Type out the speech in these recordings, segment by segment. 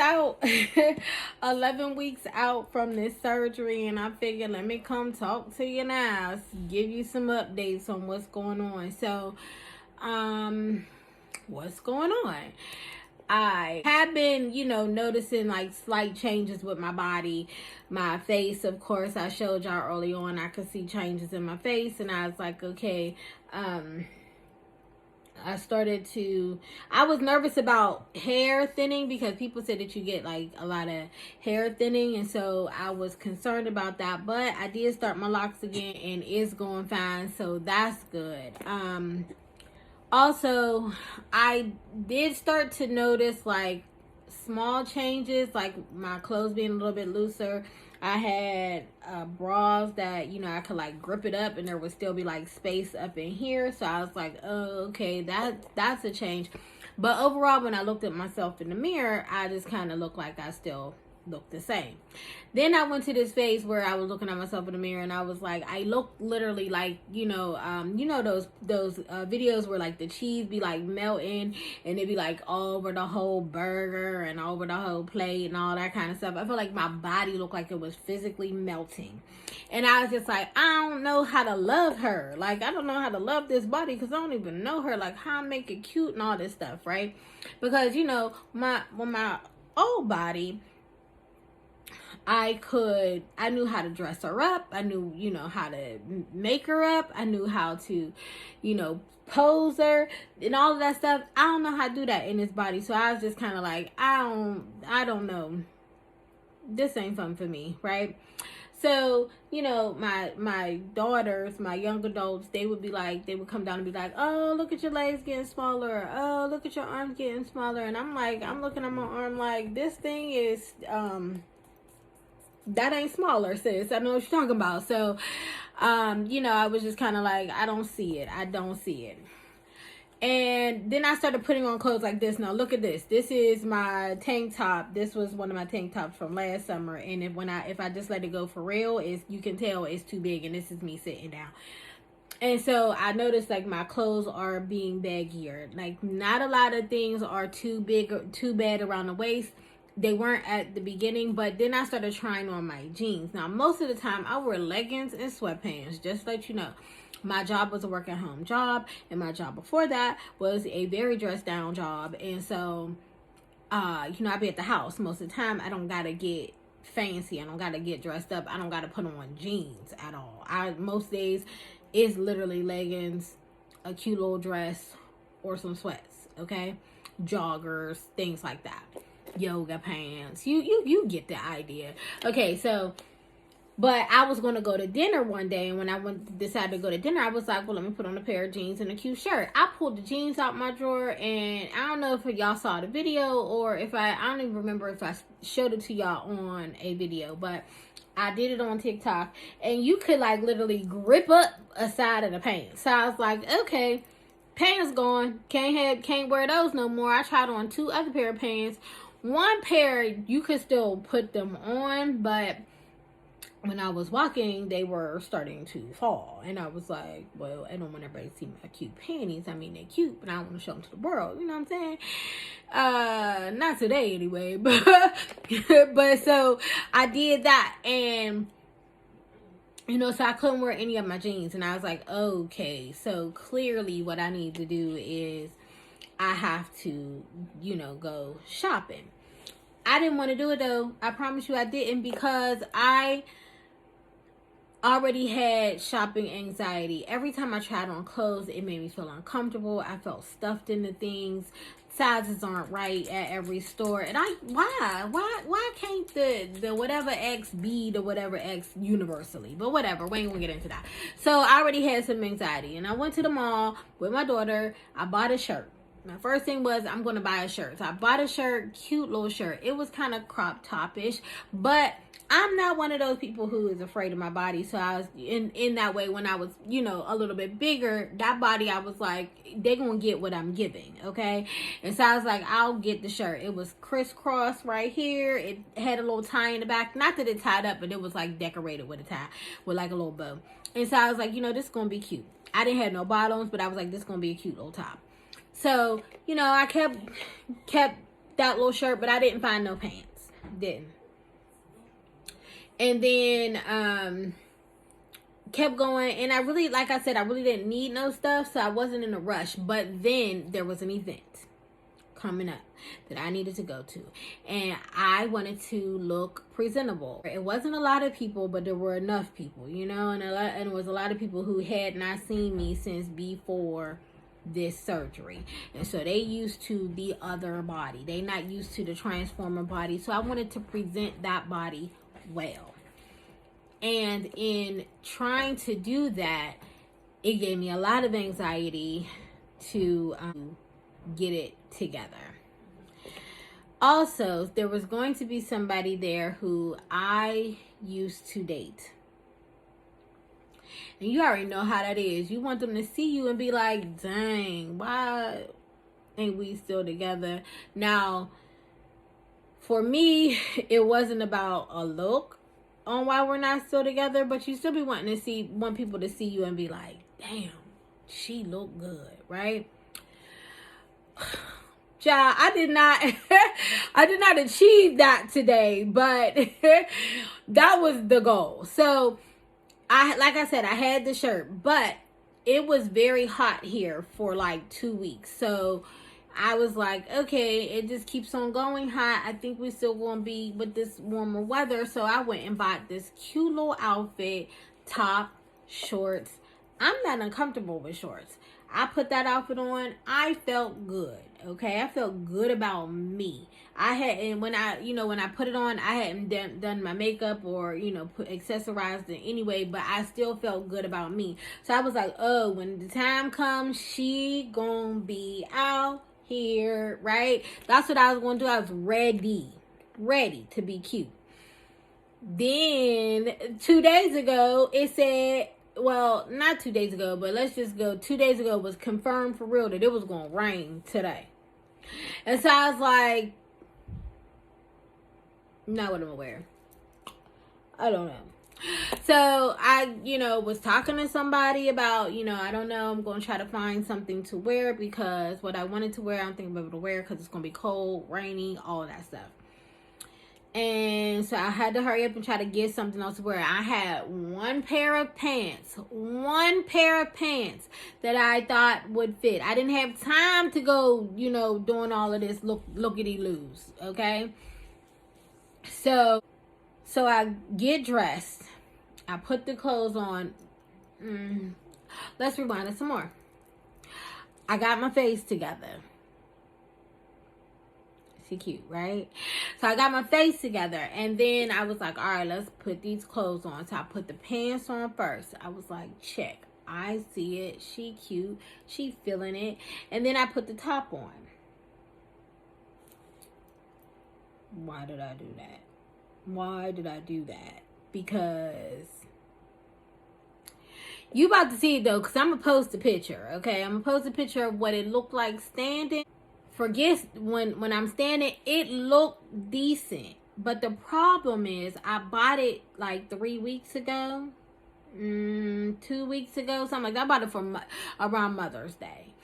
out, 11 weeks out from this surgery, and I figured let me come talk to you now, give you some updates on what's going on. So, what's going on? I have been, noticing like slight changes with my body, my face. Of course, I showed y'all early on, I could see changes in my face, and I was like, okay, I was nervous about hair thinning because people said that you get like a lot of hair thinning, and so I was concerned about that. But I did start my locks again, and it's going fine, so that's good. Also, I did start to notice like small changes, like my clothes being a little bit looser. I had bras that, I could like grip it up and there would still be like space up in here. So I was like, oh, okay, that's a change. But overall, when I looked at myself in the mirror, I just kind of looked like I still look the same. Then I went to this phase where I was looking at myself in the mirror and I was like, I look literally like, those videos where like the cheese be like melting and it be like all over the whole burger and all over the whole plate and all that kind of stuff. I feel like my body looked like it was physically melting. And I was just like, I don't know how to love her. Like, I don't know how to love this body because I don't even know her. Like, how I make it cute and all this stuff, right? Because, my old body, I knew how to dress her up. I knew, how to make her up. I knew how to, pose her and all of that stuff. I don't know how to do that in this body. So I was just kind of like, I don't know. This ain't fun for me, right? So, my daughters, my young adults, they would come down and be like, oh, look at your legs getting smaller. Oh, look at your arms getting smaller. And I'm like, I'm looking at my arm like, this thing is, that ain't smaller, sis. I know what you're talking about. So, I was just kind of like, I don't see it. And then I started putting on clothes like this. Now, look at this. This is my tank top. This was one of my tank tops from last summer. And if I just let it go for real, you can tell it's too big. And this is me sitting down. And so I noticed like my clothes are being baggier. Like, not a lot of things are too big or too bad around the waist. They weren't at the beginning, but then I started trying on my jeans. Now, most of the time, I wear leggings and sweatpants, just to let you know. My job was a work-at-home job, and my job before that was a very dressed-down job. And so, I'd be at the house most of the time. I don't got to get fancy. I don't got to get dressed up. I don't got to put on jeans at all. Most days, it's literally leggings, a cute little dress, or some sweats, okay? Joggers, things like that. Yoga pants. You get the idea. Okay, so, but I was going to go to dinner one day, and when I decided to go to dinner, I was like, well, let me put on a pair of jeans and a cute shirt. I pulled the jeans out my drawer, and I don't know if y'all saw the video, or if I don't even remember if I showed it to y'all on a video, but I did it on TikTok, and you could like literally grip up a side of the pants. So I was like, okay, pants gone. Can't wear those no more. I tried on 2 other pair of pants. One pair, you could still put them on, but when I was walking, they were starting to fall. And I was like, well, I don't want everybody to see my cute panties. I mean, they're cute, but I don't want to show them to the world. You know what I'm saying? Not today anyway. But so I did that. And, so I couldn't wear any of my jeans. And I was like, okay, so clearly what I need to do is I have to, go shopping. I didn't want to do it though. I promise you I didn't, because I already had shopping anxiety. Every time I tried on clothes, it made me feel uncomfortable. I felt stuffed into things. Sizes aren't right at every store. And why can't the whatever X be the whatever X universally? But whatever, we ain't gonna get into that. So I already had some anxiety, and I went to the mall with my daughter. I bought a shirt. My first thing was, I'm going to buy a shirt. So I bought a shirt, cute little shirt. It was kind of crop top-ish, but I'm not one of those people who is afraid of my body. So I was in that way, when I was, a little bit bigger, that body, I was like, they're going to get what I'm giving. Okay. And so I was like, I'll get the shirt. It was crisscross right here. It had a little tie in the back. Not that it tied up, but it was like decorated with a tie, with like a little bow. And so I was like, this is going to be cute. I didn't have no bottoms, but I was like, this is going to be a cute little top. So, I kept that little shirt, but I didn't find no pants. Didn't. And then kept going, and I really, like I said, I really didn't need no stuff, so I wasn't in a rush. But then there was an event coming up that I needed to go to, and I wanted to look presentable. It wasn't a lot of people, but there were enough people, you know, and it was a lot of people who had not seen me since before this surgery, and so they used to the other body. They not used to the transformer body, so I wanted to present that body well. And in trying to do that, it gave me a lot of anxiety to get it together. Also, there was going to be somebody there who I used to date. And you already know how that is. You want them to see you and be like, dang, why ain't we still together? Now, for me, it wasn't about a look on why we're not still together, but you still be want people to see you and be like, damn, she look good, right? Child, I did not achieve that today, but that was the goal. So like I said, I had the shirt, but it was very hot here for like 2 weeks. So I was like, okay, it just keeps on going hot. I think we're still going to be with this warmer weather. So I went and bought this cute little outfit, top, shorts. I'm not uncomfortable with shorts. I put that outfit on. I felt good. Okay. I felt good about me. When I put it on, I hadn't done my makeup or, accessorized it anyway, but I still felt good about me. So I was like, oh, when the time comes, she gonna be out here, right? That's what I was going to do. I was ready to be cute. Then 2 days ago, it said, well, not 2 days ago, but let's just go 2 days ago was confirmed for real that it was going to rain today. And so I was like, not what I'm gonna wear. I don't know. So I, was talking to somebody about, I don't know, I'm going to try to find something to wear because what I wanted to wear, I don't think I'm able to wear because it's going to be cold, rainy, all of that stuff. And so I had to hurry up and try to get something else to wear. I had one pair of pants that I thought would fit. I didn't have time to go, doing all of this lookity-loos, okay? So I get dressed. I put the clothes on. Let's rewind it some more. I got my face together. She cute, right? So I got my face together. And then I was like, all right, let's put these clothes on. So I put the pants on first. I was like, check. I see it. She cute. She feeling it. And then I put the top on. Why did I do that? Because you about to see it though, because I'm gonna post a picture, okay? I'm gonna post a picture of what it looked like standing. Forget when I'm standing, it looked decent. But the problem is I bought it like 3 weeks ago. 2 weeks ago, something like that. I bought it for around Mother's Day.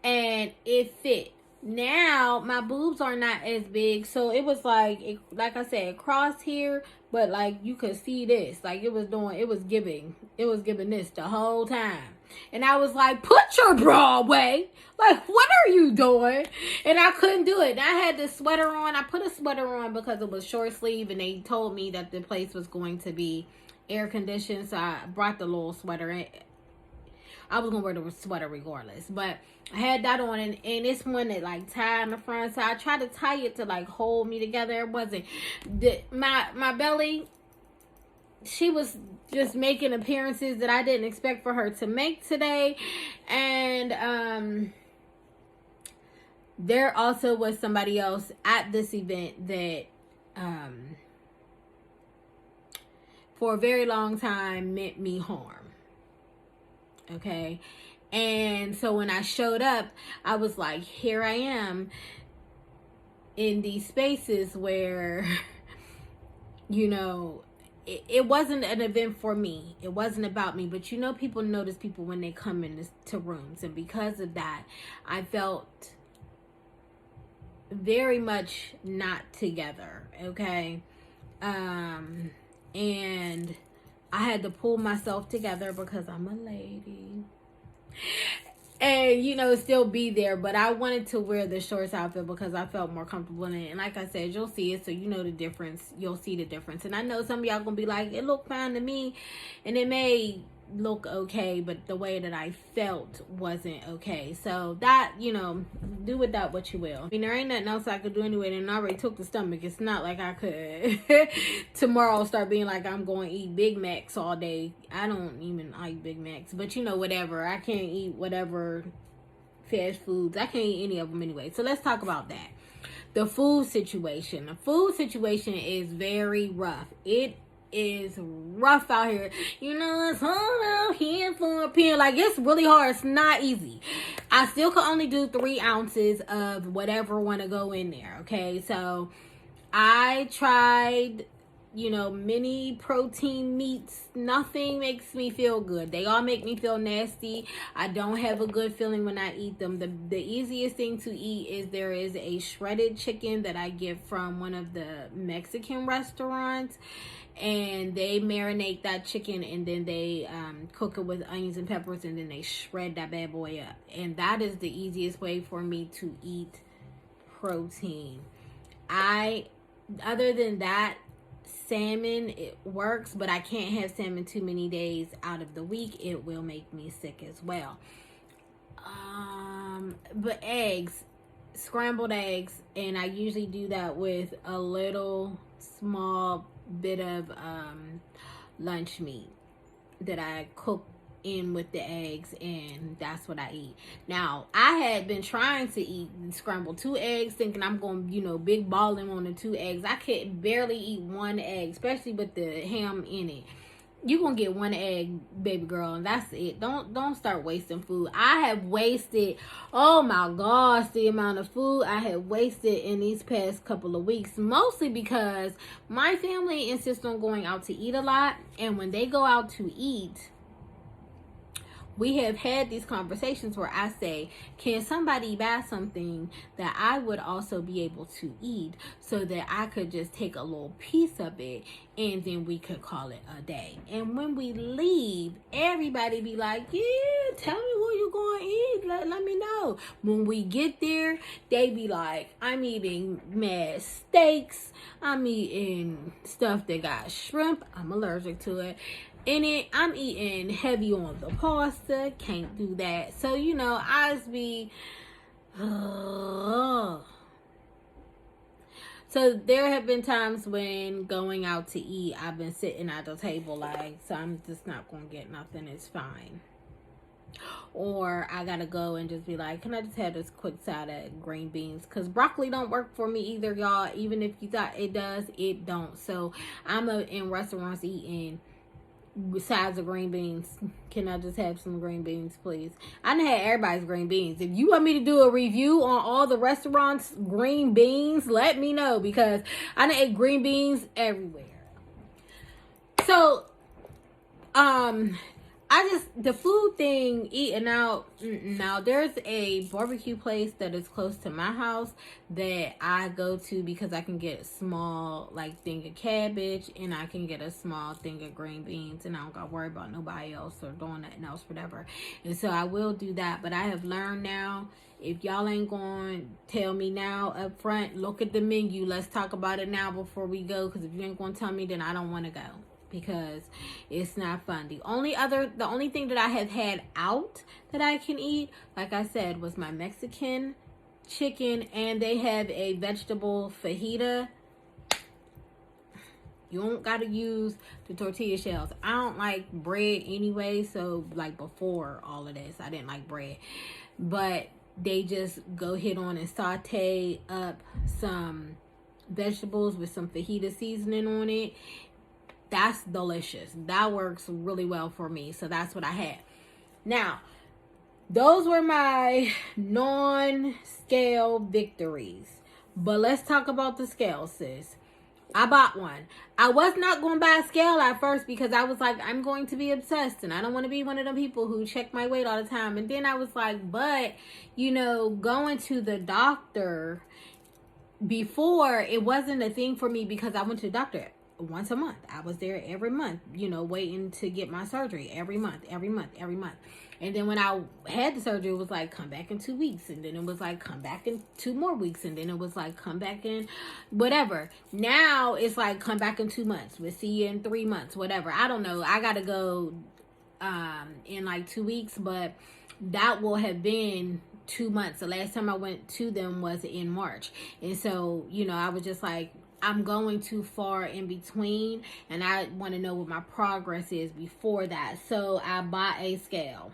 And it fit. Now my boobs are not as big, so it was like I said, cross here, but like you could see this, like it was giving this the whole time. And I was like, put your bra away, like what are you doing? And I couldn't do it. And I had this sweater on. I put a sweater on because it was short sleeve, and they told me that the place was going to be air conditioned, so I brought the little sweater in. I was gonna wear the sweater regardless, but I had that on, and it's one that like tied in the front, so I tried to tie it to like hold me together. It wasn't. My belly, she was just making appearances that I didn't expect for her to make today. And there also was somebody else at this event that for a very long time meant me harm. Okay. And so when I showed up, I was like, here I am in these spaces where, it wasn't an event for me. It wasn't about me. But people notice people when they come into rooms. And because of that, I felt very much not together, okay? And I had to pull myself together because I'm a lady. And, you know, still be there. But I wanted to wear the shorts outfit because I felt more comfortable in it. And like I said, you'll see it. So you know the difference. You'll see the difference. And I know some of y'all going to be like, it looked fine to me. And it may look okay, but the way that I felt wasn't okay. So that, you know, do with that what you will. I mean, there ain't nothing else I could do anyway, and I already took the stomach. It's not like I could tomorrow start being like I'm going to eat Big Macs all day. I don't even like Big Macs, but you know, whatever. I can't eat whatever fast foods. I can't eat any of them anyway. So let's talk about that. The food situation. The food situation is very rough. It is rough out here. You know, it's hard out here for a pen. Like, it's really hard. It's not easy. I still can only do 3 ounces of whatever want to go in there. Okay, so I tried, you know, many protein meats. Nothing makes me feel good. They all make me feel nasty. I don't have a good feeling when I eat them. The easiest thing to eat is there is a shredded chicken that I get from one of the Mexican restaurants. And they marinate that chicken, and then they cook it with onions and peppers, and then they shred that bad boy up. And that is the easiest way for me to eat protein. Other than that, salmon, it works, but I can't have salmon too many days out of the week. It will make me sick as well. But eggs, scrambled eggs, and I usually do that with a little small bit of lunch meat that I cook in with the eggs, and that's what I eat. Now, I had been trying to eat scrambled 2 eggs, thinking I'm going, you know, big balling on the 2 eggs. I could barely eat 1 egg, especially with the ham in it. You gonna get 1 egg, baby girl, and that's it. Don't start wasting food. I have wasted, oh my gosh, the amount of food I have wasted in these past couple of weeks, mostly because my family insists on going out to eat a lot, and when they go out to eat, we have had these conversations where I say, can somebody buy something that I would also be able to eat so that I could just take a little piece of it and then we could call it a day. And when we leave, everybody be like, yeah, tell me what you going to eat. Let me know. When we get there, they be like, I'm eating mad steaks. I'm eating stuff that got shrimp. I'm allergic to it. In it, I'm eating heavy on the pasta. Can't do that. So, you know, I just be... So, there have been times when going out to eat, I've been sitting at the table like, so I'm just not going to get nothing. It's fine. Or I gotta go and just be like, can I just have this quick side of green beans? Because broccoli don't work for me either, y'all. Even if you thought it does, it don't. So, I'm in restaurants eating sides of green beans. Can I just have some green beans, please? I done had everybody's green beans. If you want me to do a review on all the restaurants' green beans, let me know, because I done ate green beans everywhere. So, the food thing, eating out. Now, there's a barbecue place that is close to my house that I go to because I can get a small, like, thing of cabbage, and I can get a small thing of green beans, and I don't gotta worry about nobody else or doing nothing else, whatever. And so I will do that, but I have learned now, if y'all ain't going to tell me now up front, look at the menu. Let's talk about it now before we go, because if you ain't going to tell me, then I don't want to go. Because it's not fun. The only thing that I have had out that I can eat, like I said, was my Mexican chicken, and they have a vegetable fajita. You don't gotta use the tortilla shells. I don't like bread anyway, so like before all of this, I didn't like bread. But they just go hit on and saute up some vegetables with some fajita seasoning on it. That's delicious. That works really well for me. So that's what I had. Now, those were my non-scale victories. But let's talk about the scale, sis. I bought one. I was not going to buy a scale at first because I was like, I'm going to be obsessed and I don't want to be one of them people who check my weight all the time. And then I was like, but, you know, going to the doctor before, it wasn't a thing for me because I went to the doctor once a month. I was there every month, waiting to get my surgery every month. And then when I had the surgery, it was like, come back in 2 weeks. And then it was like, come back in 2 more weeks. And then it was like, come back in whatever. Now it's like, come back in 2 months. We'll see you in 3 months, whatever. I don't know. I got to go in like 2 weeks, but that will have been 2 months. The last time I went to them was in March. And so, I was just like, I'm going too far in between, and I want to know what my progress is before that. So I bought a scale.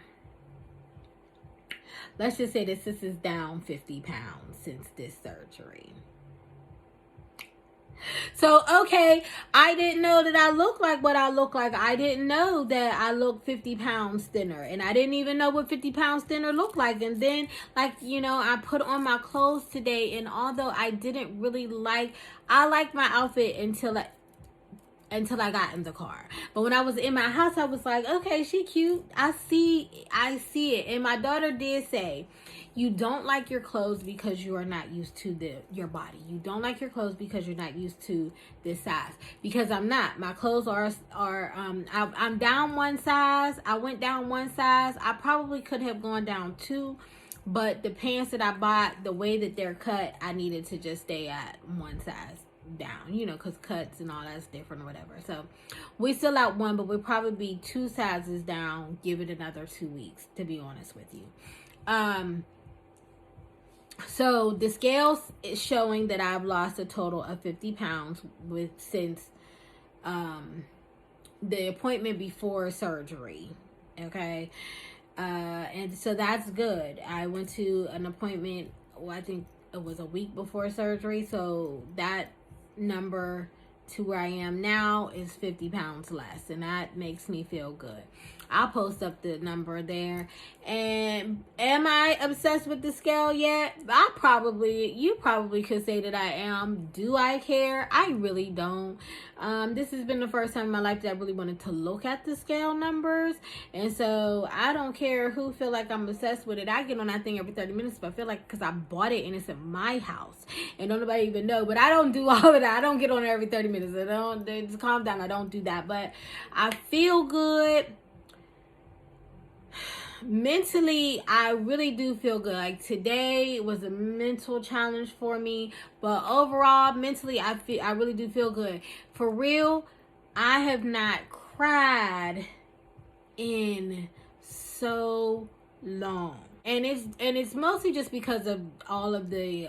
Let's just say this is down 50 pounds since this surgery. So, okay, I didn't know that I look like what I look like. I didn't know that I look 50 pounds thinner. And I didn't even know what 50 pounds thinner looked like. And then, I put on my clothes today. And although I didn't really I liked my outfit until I got in the car. But when I was in my house, I was like, okay, she cute. I see it. And my daughter did say, you don't like your clothes because you are not used to your body. You don't like your clothes because you're not used to this size. Because I'm not. My clothes are I'm down one size. I went down one size. I probably could have gone down 2. But the pants that I bought, the way that they're cut, I needed to just stay at one size down, because cuts and all that's different or whatever. So we still at 1, but we'll probably be 2 sizes down. Give it another 2 weeks, to be honest with you. So the scale is showing that I've lost a total of 50 pounds since the appointment before surgery. Okay. And so that's good. I went to an appointment, I think it was a week before surgery. So that number to where I am now is 50 pounds less. And that makes me feel good. I'll post up the number there. And am I obsessed with the scale yet? You probably could say that I am. Do I care? I really don't. This has been the first time in my life that I really wanted to look at the scale numbers. And so I don't care who feel like I'm obsessed with it. I get on that thing every 30 minutes, but I feel like because I bought it and it's in my house and don't nobody even know. But I don't do all of that. I don't get on it every 30 minutes. Just calm down. I don't do that. But I feel good. Mentally, I really do feel good. Like today was a mental challenge for me, but overall, mentally, I really do feel good. For real, I have not cried in so long, and it's mostly just because of all of the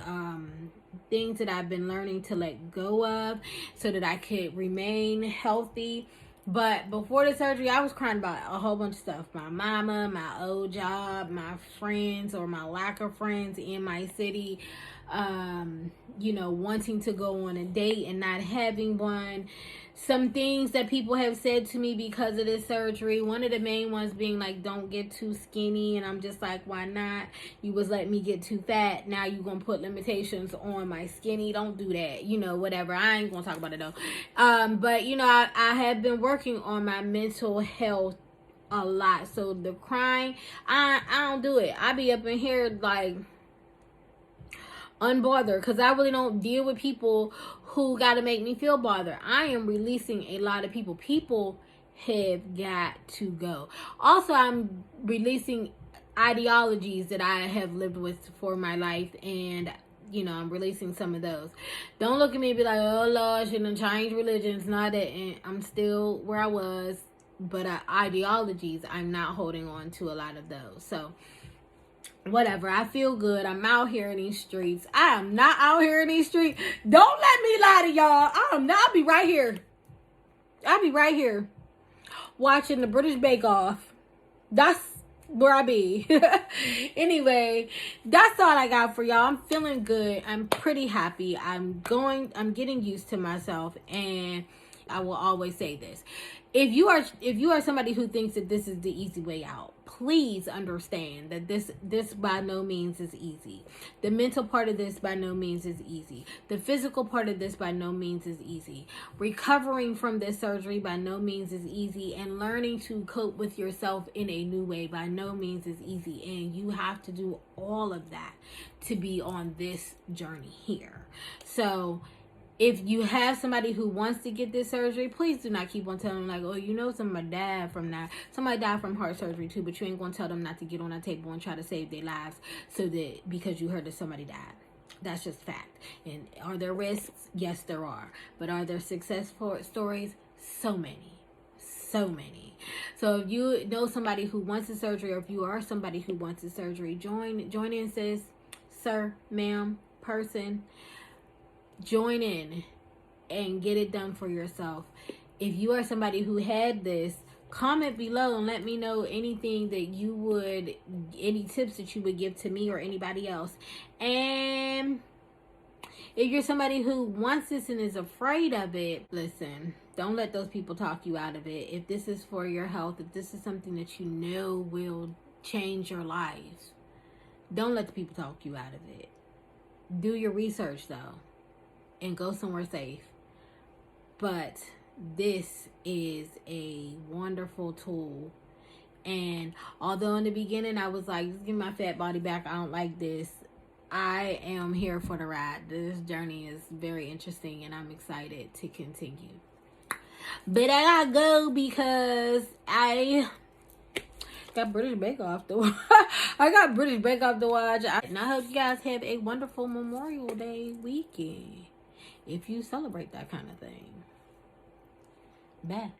things that I've been learning to let go of, so that I could remain healthy. But before the surgery, I was crying about a whole bunch of stuff. My mama, my old job, my friends or my lack of friends in my city, wanting to go on a date and not having one. Some things that people have said to me because of this surgery. One of the main ones being like, don't get too skinny. And I'm just like, why not? You was letting me get too fat. Now you going to put limitations on my skinny. Don't do that. Whatever. I ain't going to talk about it though. But I have been working on my mental health a lot. So the crying, I don't do it. I be up in here like unbothered because I really don't deal with people who got to make me feel bothered. I am releasing a lot of people. People have got to go. Also, I'm releasing ideologies that I have lived with for my life, and I'm releasing some of those. Don't look at me and be like, oh Lord, shouldn't change religions. Not that, and I'm still where I was, but ideologies, I'm not holding on to a lot of those. So whatever, I feel good. I'm out here in these streets. I am not out here in these streets. Don't let me lie to y'all. I'll be right here. I'll be right here watching the British Bake Off. That's where I be. Anyway, that's all I got for y'all. I'm feeling good. I'm pretty happy. I'm getting used to myself, and I will always say this. if you are somebody who thinks that this is the easy way out, please understand that this by no means is easy. The mental part of this by no means is easy. The physical part of this by no means is easy. Recovering from this surgery by no means is easy, and learning to cope with yourself in a new way by no means is easy. And you have to do all of that to be on this journey here. So if you have somebody who wants to get this surgery, please do not keep on telling them, like, oh, you know, somebody died from that. Somebody died from heart surgery too, but you ain't going to tell them not to get on that table and try to save their lives so that because you heard that somebody died. That's just fact. And are there risks? Yes, there are. But are there success stories? So many. So many. So if you know somebody who wants a surgery, or if you are somebody who wants a surgery, join in, sis, sir, ma'am, person. Join in and get it done for yourself. If you are somebody who had this, comment below and let me know anything that you would, any tips that you would give to me or anybody else. And if you're somebody who wants this and is afraid of it, listen, don't let those people talk you out of it. If this is for your health, if this is something that you know will change your life, don't let the people talk you out of it. Do your research though, and go somewhere safe. But this is a wonderful tool. And although in the beginning I was like, just give my fat body back, I don't like this, I am here for the ride. This journey is very interesting and I'm excited to continue. But I gotta go because I got British Bake Off to watch. I got British Bake Off to watch. And I hope you guys have a wonderful Memorial Day weekend, if you celebrate that kind of thing. Bye.